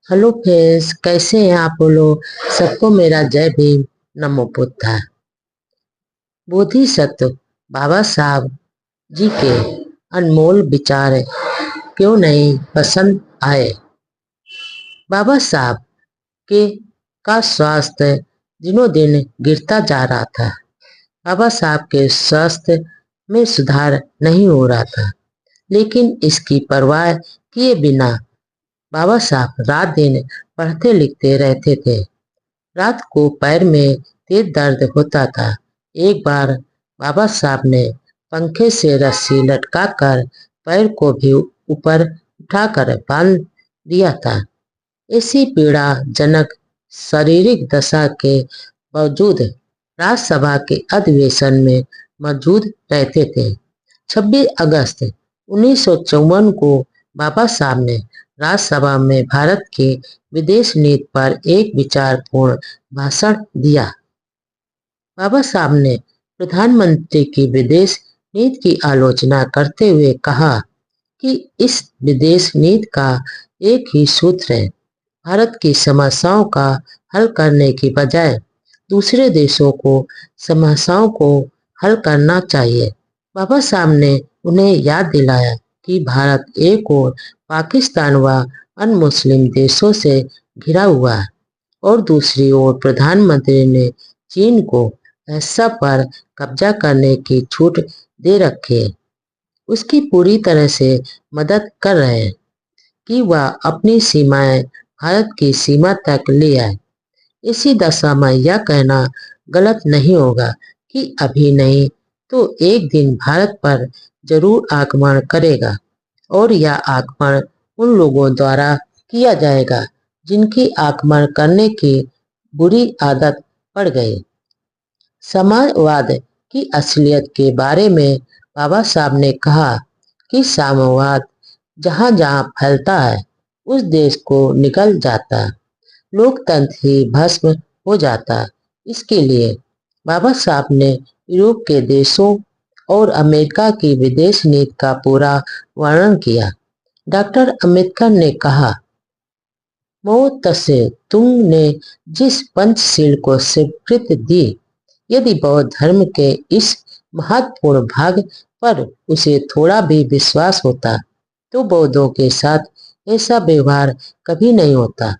Hello friends, कैसे हैं आप लोग। सबको मेरा जय भीम, नमो बुद्धाय। बोधिसत्व बाबा साहब जी के अनमोल विचार क्यों नहीं पसंद आए। बाबा साहब के का स्वास्थ्य दिनों दिन गिरता जा रहा था। बाबा साहब के स्वास्थ्य में सुधार नहीं हो रहा था, लेकिन इसकी परवाह किए बिना बाबा साहब रात दिन पढ़ते लिखते रहते थे। रात को पैर में तेज दर्द होता था। एक बार बाबा साहब ने पंखे से रस्सी लटकाकर पैर को भी ऊपर उठाकर बांध दिया था। इसी पीड़ाजनक शारीरिक दशा के बावजूद राज्यसभा के अधिवेशन में मौजूद रहते थे। 26 अगस्त 1954 को बाबा साहब ने राज्यसभा में भारत के विदेश नीति पर एक विचारपूर्ण भाषण दिया। बाबा साहब ने प्रधानमंत्री की विदेश नीति की आलोचना करते हुए कहा कि इस विदेश नीति का एक ही सूत्र है, भारत की समस्याओं का हल करने की बजाय दूसरे देशों को समस्याओं को हल करना चाहिए। बाबा साहब ने उन्हें याद दिलाया कि भारत एक ओर पाकिस्तान व अन्य मुस्लिम देशों से घिरा हुआ है और दूसरी ओर प्रधानमंत्री ने चीन को हिस्सा पर कब्जा करने की छूट दे रखी है। उसकी पूरी तरह से मदद कर रहे हैं कि वह अपनी सीमाएं भारत की सीमा तक ले आए। इसी दशा में यह कहना गलत नहीं होगा कि अभी नहीं तो एक दिन भारत पर जरूर आक्रमण करेगा और यह आक्रमण उन लोगों द्वारा किया जाएगा जिनकी आक्रमण करने की बुरी आदत पड़ गई। समाजवाद की असलियत के बारे में बाबा साहब ने कहा कि साम्यवाद जहाँ जहाँ फैलता है उस देश को निकल जाता, लोकतंत्र ही भस्म हो जाता। इसके लिए बाबा साहब ने यूरोप के देशों और अमेरिका की विदेश नीति का पूरा वर्णन किया। डॉक्टर अम्बेडकर ने कहा, मो तसे तुंग ने जिस पंचशील को स्वीकृति दी, यदि बौद्ध धर्म के इस महत्वपूर्ण भाग पर उसे थोड़ा भी विश्वास होता तो बौद्धों के साथ ऐसा व्यवहार कभी नहीं होता।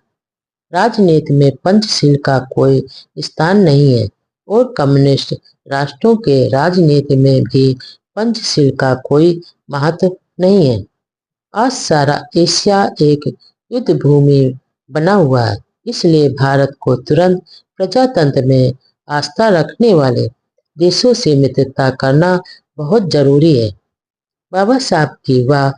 राजनीति में पंचशील का कोई स्थान नहीं है और कम्युनिस्ट राष्ट्रों के राजनीति में भी पंचशील का कोई महत्व नहीं है। आज सारा एशिया एक युद्ध भूमि बना हुआ है, इसलिए भारत को तुरंत प्रजातंत्र में आस्था रखने वाले देशों से मित्रता करना बहुत जरूरी है। बाबा साहब की वह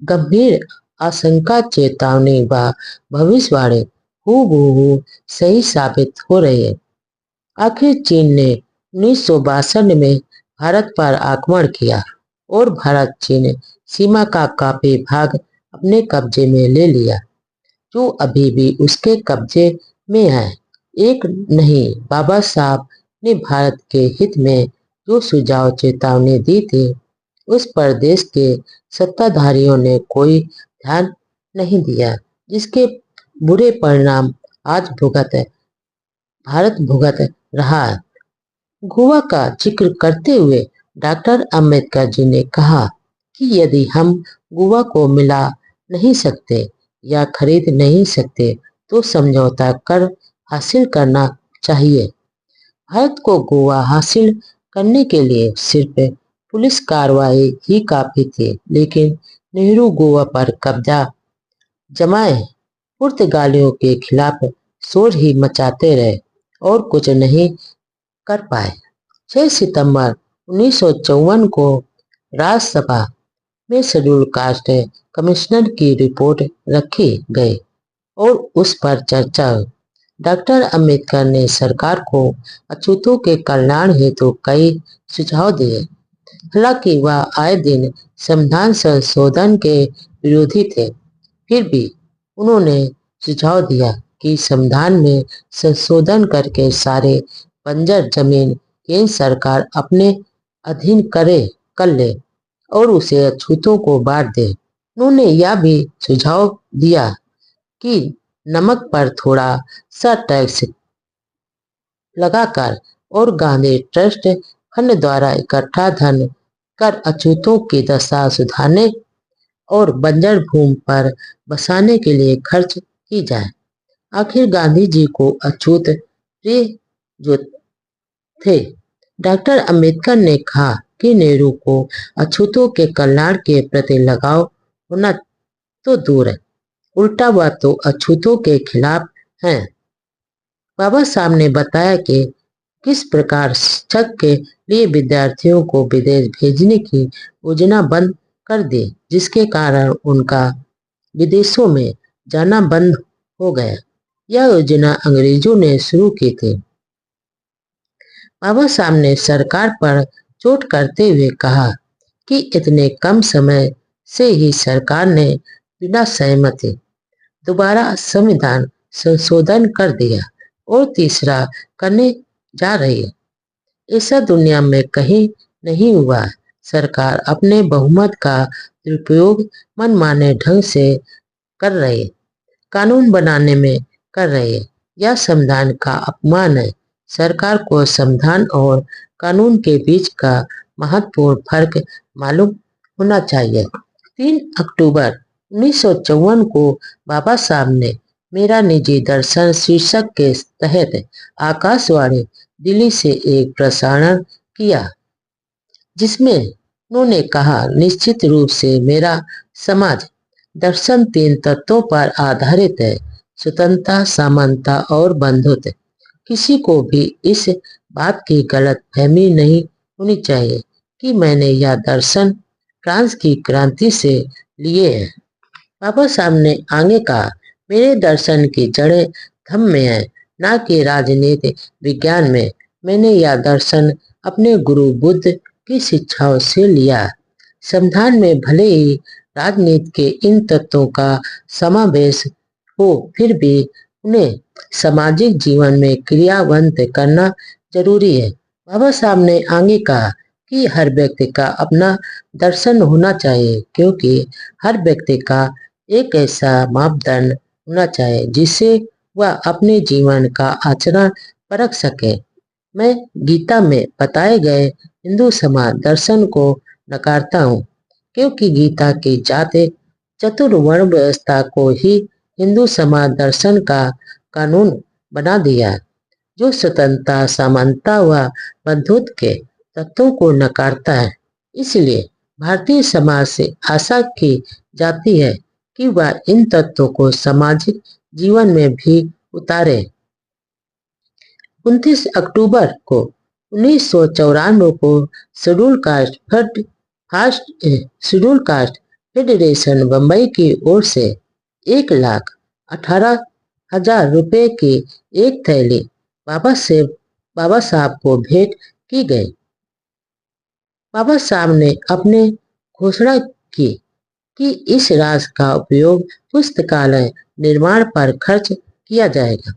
गंभीर आशंका, चेतावनी व भविष्यवाणी हूबहू सही साबित हो रही है। आखिर चीन ने 1962 में भारत पर आक्रमण किया और भारत चीन सीमा का काफी भाग अपने कब्जे में ले लिया, जो अभी भी उसके कब्जे में है। एक नहीं, बाबा साहब ने भारत के हित में जो सुझाव चेतावनी दी थी उस पर देश के सत्ताधारियों ने कोई ध्यान नहीं दिया, जिसके बुरे परिणाम आज भारत भुगत रहा है। गोवा का जिक्र करते हुए डॉक्टर अंबेडकर जी ने कहा कि यदि हम गोवा को मिला नहीं सकते या खरीद नहीं सकते तो समझौता कर हासिल करना चाहिए। भारत को गोवा हासिल करने के लिए सिर्फ पुलिस कार्रवाई ही काफी थी, लेकिन नेहरू गोवा पर कब्जा जमाए पुर्तगालियों के खिलाफ शोर ही मचाते रहे और कुछ नहीं कर पाए। 6 सितंबर 1954 को राज्यसभा में शेड्यूल कास्ट कमिश्नर की रिपोर्ट रखी गई और उस पर चर्चा हुई। डॉक्टर अंबेडकर ने सरकार को अछूतों के कल्याण हेतु कई सुझाव दिए। हालांकि वह आए दिन संविधान संशोधन के विरोधी थे, फिर भी उन्होंने सुझाव दिया कि संविधान में संशोधन करके सारे बंजर जमीन केंद्र सरकार अपने अधीन कर ले और उसे अछूतों को बांट दे। उन्होंने यह भी सुझाव दिया कि नमक पर थोड़ा सा टैक्स लगाकर और गांधी ट्रस्ट फंड द्वारा इकट्ठा धन कर अछूतों की दशा सुधारने और बंजर भूमि पर बसाने के लिए खर्च की जाए। आखिर गांधी जी को अछूत प्रिय जो थे। डॉक्टर अंबेडकर ने कहा कि नेहरू को अछूतों के कल्याण के प्रति लगाव होना तो दूर है, उल्टा वह तो अछूतों के खिलाफ हैं। बाबा साहब ने बताया कि किस प्रकार शिक्षक के लिए विद्यार्थियों को विदेश भेजने की योजना बंद कर दी, जिसके कारण उनका विदेशों में जाना बंद हो गया। यह योजना अंग्रेजों ने शुरू की थी। बाबा साहब ने सरकार पर चोट करते हुए कहा कि इतने कम समय से ही सरकार ने बिना सहमति दोबारा संविधान संशोधन कर दिया और तीसरा करने जा रही है। ऐसा दुनिया में कहीं नहीं हुआ। सरकार अपने बहुमत का दुरुपयोग मनमाने ढंग से कर रही है, कानून बनाने में कर रही है। यह संविधान का अपमान है। सरकार को संविधान और कानून के बीच का महत्वपूर्ण फर्क मालूम होना चाहिए। 3 अक्टूबर 1954 को बाबा साहब ने मेरा निजी दर्शन शीर्षक के तहत आकाशवाणी दिल्ली से एक प्रसारण किया, जिसमें उन्होंने कहा, निश्चित रूप से मेरा समाज दर्शन 3 तत्वों पर आधारित है: स्वतंत्रता, समानता और बंधुत्व। किसी को भी इस बात की गलत फहमी नहीं होनी चाहिए कि मैंने यह दर्शन फ्रांस की क्रांति से लिए हैं। बाबा साहब ने आगे कहा, मेरे दर्शन की जड़ें धम्म में है, न कि राजनीति विज्ञान में। मैंने यह दर्शन अपने गुरु बुद्ध की शिक्षाओं से लिया। संविधान में भले ही राजनीति के इन तत्वों का समावेश हो, फिर भी उन्हें सामाजिक जीवन में क्रियान्वित करना जरूरी है। बाबा साहब ने आगे कहा कि हर व्यक्ति का अपना दर्शन होना चाहिए, क्योंकि हर व्यक्ति का एक ऐसा मापदंड होना चाहिए जिससे वह अपने जीवन का आचरण परख सके। मैं गीता में बताए गए हिंदू समाज दर्शन को नकारता हूँ, क्योंकि गीता की जाति चतुर्वर्ण व्यवस्था को ही हिंदू समाज दर्शन का कानून बना दिया, जो स्वतंत्रता, समानता व बंधुत्व के तत्वों को नकारता है। इसलिए भारतीय समाज से आशा की जाती है कि वह इन तत्वों को सामाजिक जीवन में भी उतारे। 29 अक्टूबर को 1994 को शेड्यूल कास्ट फेडरेशन बम्बई की ओर से 1,18,000 रुपए की एक थैली बाबा साहब को भेंट की गई। बाबा साहब ने अपने घोषणा की कि इस राशि का उपयोग पुस्तकालय निर्माण पर खर्च किया जाएगा।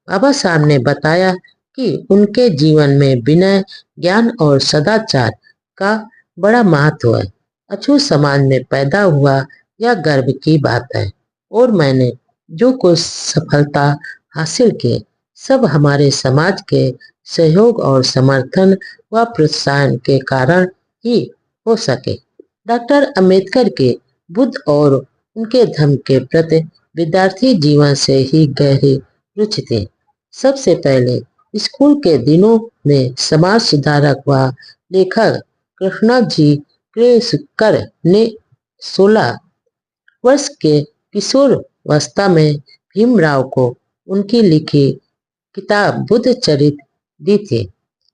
बाबा साहब ने बताया कि उनके जीवन में विनय, ज्ञान और सदाचार का बड़ा महत्व है। अछूत समाज में पैदा हुआ यह गर्व की बात है, और मैंने जो कुछ सफलता हासिल की, सब हमारे समाज के सहयोग और समर्थन व प्रोत्साहन के कारण ही हो सके। डॉक्टर अंबेडकर के बुद्ध और उनके धर्म के प्रति विद्यार्थी जीवन से ही गहरी रुचि थी। सबसे पहले स्कूल के दिनों में समाज सुधारक व लेखक कृष्णा जी केसकर ने 16 वर्ष के किशोरावस्था में भीमराव को उनकी लिखी किताब बुद्ध चरित दी थी,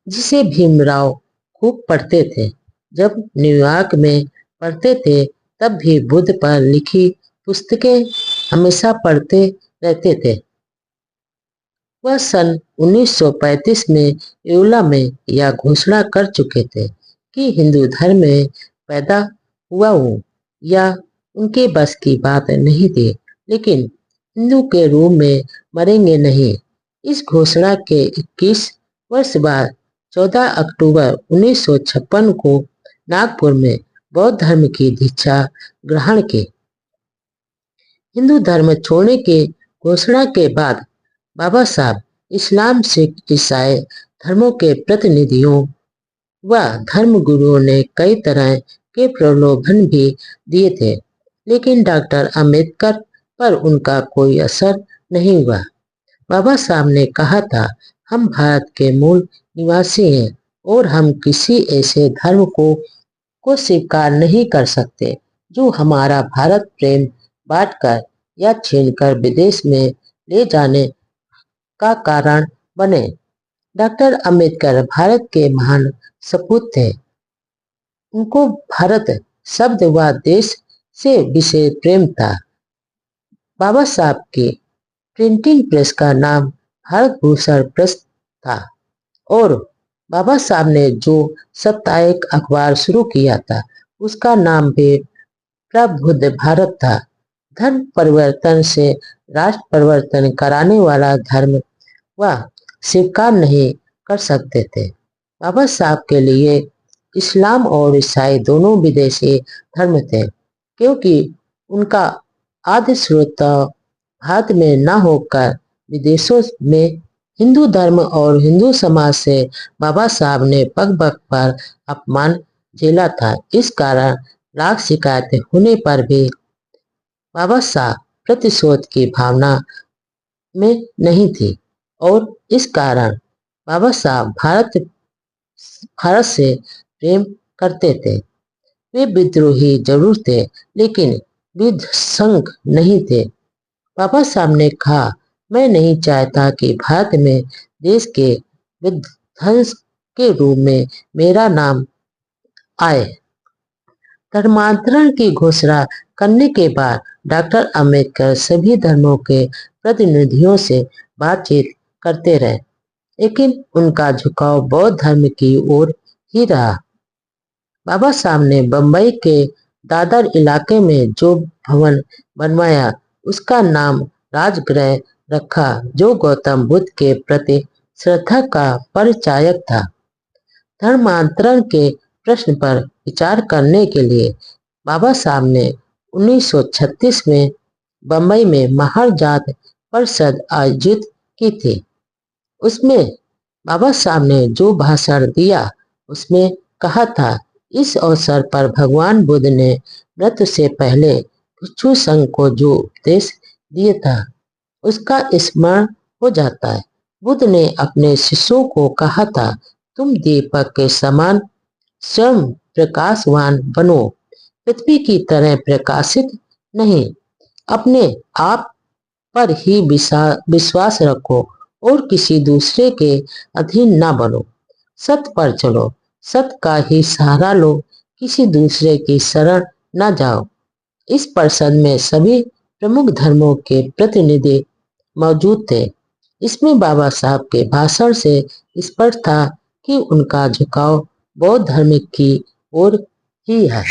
जिसे भीमराव खूब पढ़ते थे। जब न्यूयॉर्क में पढ़ते थे, तब भी बुद्ध पर लिखी पुस्तकें हमेशा पढ़ते रहते थे। वह सन 1935 में येवला में यह घोषणा कर चुके थे कि हिंदू धर्म में पैदा हुआ हूँ, या उनके बस की बात नहीं थी, लेकिन हिंदू के रूप में मरेंगे नहीं। इस घोषणा के 21 वर्ष बाद 14 अक्टूबर 1956 को नागपुर में बौद्ध धर्म की दीक्षा ग्रहण की। हिंदू धर्म छोड़ने की घोषणा के बाद बाबा साहब इस्लाम, सिख, ईसाई धर्मों के प्रतिनिधियों व धर्मगुरुओं ने कई तरह के प्रलोभन भी दिए थे, लेकिन डॉक्टर अंबेडकर पर उनका कोई असर नहीं हुआ। बाबा साहब ने कहा था, हम भारत के मूल निवासी हैं और हम किसी ऐसे धर्म को स्वीकार नहीं कर सकते जो हमारा भारत प्रेम बांटकर या छीनकर विदेश में ले जाने का कारण बने। डॉक्टर अंबेडकर भारत के महान सपूत थे। उनको भारत शब्द व देश से विशेष प्रेम था। बाबा साहब के प्रिंटिंग प्रेस का नाम भारत भूषण प्रेस था और बाबा साहब ने जो साप्ताहिक अखबार शुरू किया था उसका नाम भी प्रबुद्ध भारत था। धर्म परिवर्तन से राष्ट्र परिवर्तन कराने वाला धर्म वह स्वीकार नहीं कर सकते थे। बाबा साहब के लिए इस्लाम और ईसाई दोनों विदेशी धर्म थे, क्योंकि उनका आदि स्रोत भारत में न होकर विदेशों में हिंदू धर्म और हिंदू समाज से बाबा साहब ने पग पग पर अपमान झेला था। इस कारण लाख शिकायतें होने पर भी बाबा साहब प्रतिशोध की भावना में नहीं थी और इस कारण बाबा साहब भारत से प्रेम करते थे। वे विद्रोही जरूर थे, लेकिन विध्वंसक नहीं थे। बाबा साहब ने कहा, मैं नहीं चाहता कि भारत में देश के विध्वंस के रूप में मेरा नाम आए। धर्मांतरण की घोषणा करने के बाद डॉक्टर अंबेडकर सभी धर्मों के प्रतिनिधियों से बातचीत करते रहे, लेकिन उनका झुकाव बौद्ध धर्म की ओर ही रहा। बाबा साहब ने बंबई के दादर इलाके में जो भवन बनवाया उसका नाम राजगृह रखा, जो गौतम बुद्ध के प्रति श्रद्धा का परिचायक था। धर्मांतरण के प्रश्न पर विचार करने के लिए बाबा साहब ने 1936 में बंबई में महार जात परिषद आयोजित की थी। उसमें बाबा साहब ने जो भाषण दिया उसमें कहा था, इस अवसर पर भगवान बुद्ध ने मृत्यु से पहले भिक्षु संघ को जो उपदेश दिया था उसका स्मरण हो जाता है। बुद्ध ने अपने शिष्यों को कहा था, तुम दीपक के समान स्वयं प्रकाशवान बनो, पृथ्वी की तरह प्रकाशित नहीं। अपने आप पर ही विश्वास रखो और किसी दूसरे के अधीन न बनो। सत्य पर चलो, सत्य का ही सहारा लो, किसी दूसरे की शरण न जाओ। इस परिषद में सभी प्रमुख धर्मों के प्रतिनिधि मौजूद थे। इसमें बाबा साहब के भाषण से स्पष्ट था कि उनका झुकाव बौद्ध धर्म की ओर ही है।